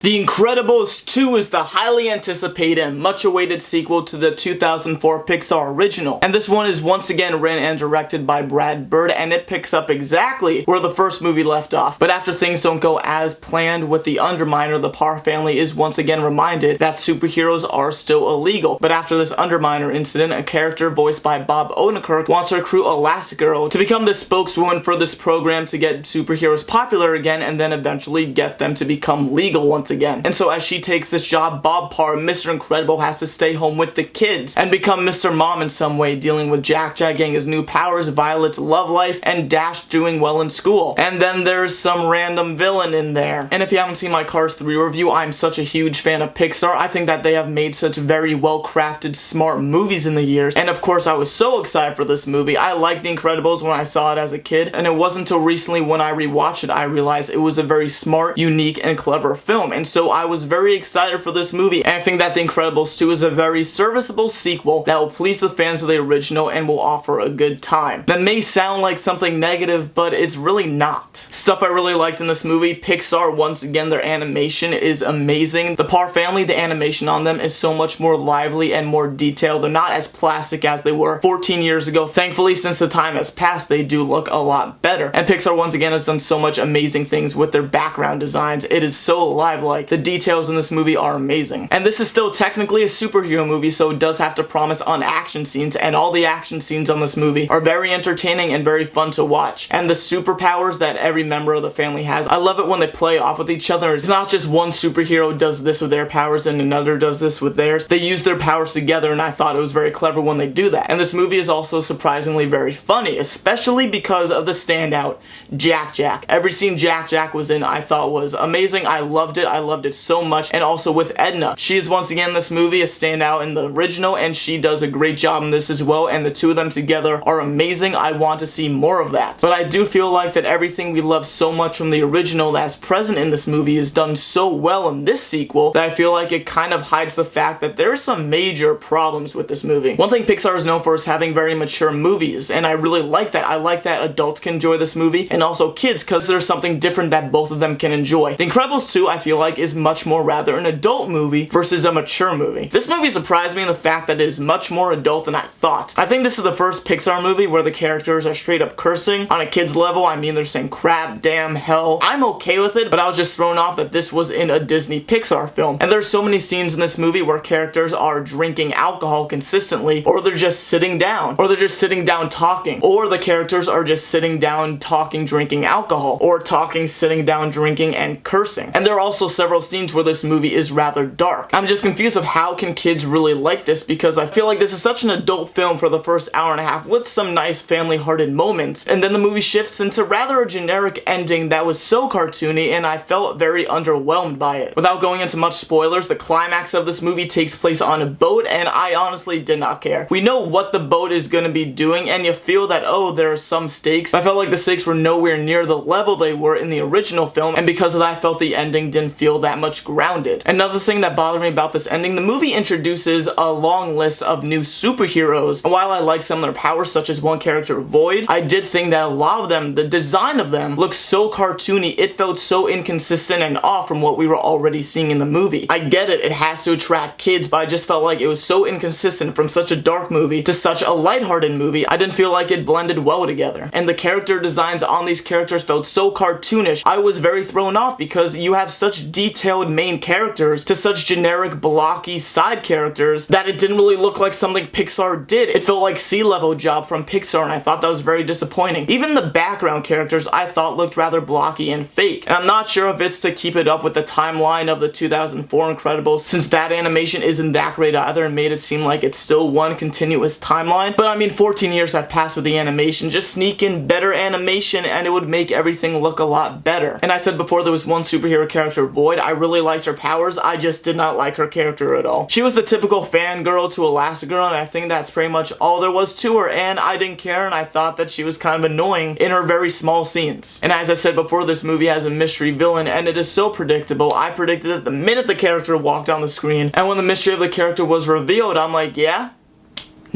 The Incredibles 2 is the highly anticipated and much awaited sequel to the 2004 Pixar original. And this one is once again written and directed by Brad Bird, and it picks up exactly where the first movie left off. But after things don't go as planned with the Underminer, the Parr family is once again reminded that superheroes are still illegal. But after this Underminer incident, a character voiced by Bob Odenkirk wants to recruit Elastigirl to become the spokeswoman for this program to get superheroes popular again and then eventually get them to become legal once again. And so as she takes this job, Bob Parr, Mr. Incredible, has to stay home with the kids and become Mr. Mom in some way, dealing with Jack getting his new powers, Violet's love life, and Dash doing well in school. And then there's some random villain in there. And if you haven't seen my Cars 3 review, I'm such a huge fan of Pixar. I think that they have made such very well-crafted, smart movies in the years. And of course, I was so excited for this movie. I liked The Incredibles when I saw it as a kid, and it wasn't until recently when I rewatched it I realized it was a very smart, unique, and clever film. And so I was very excited for this movie, and I think that The Incredibles 2 is a very serviceable sequel that will please the fans of the original and will offer a good time. That may sound like something negative, but it's really not. Stuff I really liked in this movie: Pixar, once again, their animation is amazing. The Parr family, the animation on them is so much more lively and more detailed. They're not as plastic as they were 14 years ago. Thankfully, since the time has passed, they do look a lot better. And Pixar, once again, has done so much amazing things with their background designs. It is so lifelike. The details in this movie are amazing. And this is still technically a superhero movie, so it does have to promise on action scenes, and all the action scenes on this movie are very entertaining and very fun to watch. And the superpowers that every member of the family has, I love it when they play off with each other. It's not just one superhero does this with their powers and another does this with theirs. They use their powers together, and I thought it was very clever when they do that. And this movie is also surprisingly very funny, especially because of the standout Jack. Every scene Jack was in I thought was amazing. I loved it so much. And also with Edna, she is once again in this movie a standout in the original, and she does a great job in this as well, and the two of them together are amazing. I want to see more of that. But I do feel like that everything we love so much from the original that's present in this movie is done so well in this sequel that I feel like it kind of hides the fact that there are some major problems with this movie. One thing Pixar is known for is having very mature movies, and I really like that. I like that adults can enjoy this movie and also kids, because there's something different that both of them can enjoy. The Incredibles 2, I feel like, is much more rather an adult movie versus a mature movie. This movie surprised me in the fact that it is much more adult than I thought. I think this is the first Pixar movie where the characters are straight up cursing on a kid's level. I mean, they're saying crap, damn, hell. I'm okay with it, but I was just thrown off that this was in a Disney Pixar film. And there's so many scenes in this movie where characters are drinking alcohol consistently, or they're just sitting down, or they're just sitting down talking, or the characters are just sitting down talking, drinking alcohol, or talking, sitting down, drinking, and cursing. And there are also several scenes where this movie is rather dark. I'm just confused of how can kids really like this, because I feel like this is such an adult film for the first hour and a half with some nice family-hearted moments, and then the movie shifts into rather a generic ending that was so cartoony, and I felt very underwhelmed by it. Without going into much spoilers, the climax of this movie takes place on a boat, and I honestly did not care. We know what the boat is going to be doing, and you feel that, oh, there are some stakes. I felt like the stakes were nowhere near the level they were in the original film, and because of that, I felt the ending didn't feel that much grounded. Another thing that bothered me about this ending, the movie introduces a long list of new superheroes, and while I like some of their powers, such as one character, Void, I did think that a lot of them, the design of them, looked so cartoony. It felt so inconsistent and off from what we were already seeing in the movie. I get it, it has to attract kids, but I just felt like it was so inconsistent from such a dark movie to such a lighthearted movie. I didn't feel like it blended well together. And the character designs on these characters felt so cartoonish. I was very thrown off because you have such detailed main characters to such generic blocky side characters that it didn't really look like something Pixar did. It felt like C-level job from Pixar, and I thought that was very disappointing. Even the background characters I thought looked rather blocky and fake, and I'm not sure if it's to keep it up with the timeline of the 2004 Incredibles, since that animation isn't that great either and made it seem like it's still one continuous timeline. But I mean, 14 years have passed with the animation. Just sneak in better animation and it would make everything look a lot better. And I said before, there was one superhero character, Void. I really liked her powers. I just did not like her character at all. She was the typical fangirl to Elastigirl, and I think that's pretty much all there was to her, and I didn't care, and I thought that she was kind of annoying in her very small scenes. And as I said before, this movie has a mystery villain, and it is so predictable. I predicted it the minute the character walked on the screen, and when the mystery of the character was revealed, I'm like, yeah?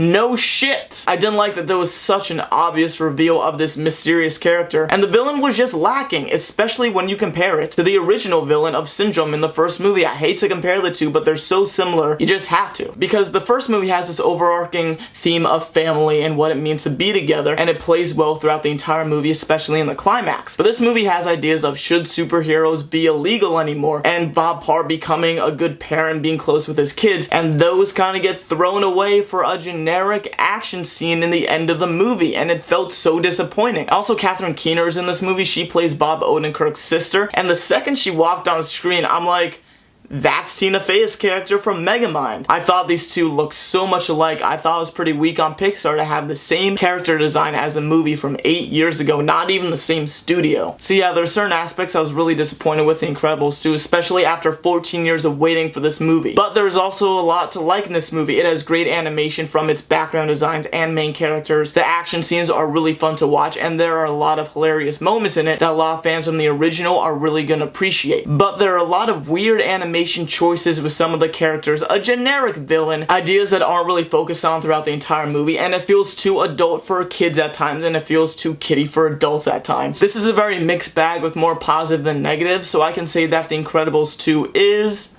No shit! I didn't like that there was such an obvious reveal of this mysterious character, and the villain was just lacking, especially when you compare it to the original villain of Syndrome in the first movie. I hate to compare the two, but they're so similar, you just have to. Because the first movie has this overarching theme of family and what it means to be together, and it plays well throughout the entire movie, especially in the climax. But this movie has ideas of should superheroes be illegal anymore, and Bob Parr becoming a good parent, being close with his kids, and those kind of get thrown away for a generic action scene in the end of the movie, and it felt so disappointing. Also, Catherine Keener is in this movie. She plays Bob Odenkirk's sister, and the second she walked on screen, I'm like, that's Tina Fey's character from Megamind. I thought these two looked so much alike. I thought it was pretty weak on Pixar to have the same character design as a movie from 8 years ago, not even the same studio. So yeah, there are certain aspects I was really disappointed with The Incredibles 2, especially after 14 years of waiting for this movie. But there's also a lot to like in this movie. It has great animation from its background designs and main characters. The action scenes are really fun to watch, and there are a lot of hilarious moments in it that a lot of fans from the original are really gonna appreciate. But there are a lot of weird animation choices with some of the characters, a generic villain, ideas that aren't really focused on throughout the entire movie, and it feels too adult for kids at times, and it feels too kiddie for adults at times. This is a very mixed bag with more positive than negative, so I can say that The Incredibles 2 is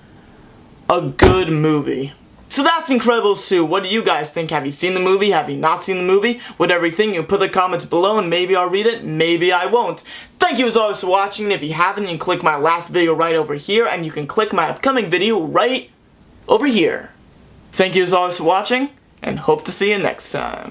a good movie. So that's Incredibles 2. What do you guys think? Have you seen the movie? Have you not seen the movie? Whatever you think, you put the comments below and maybe I'll read it, maybe I won't. Thank you as always for watching, and if you haven't, you can click my last video right over here, and you can click my upcoming video right over here. Thank you as always for watching, and hope to see you next time.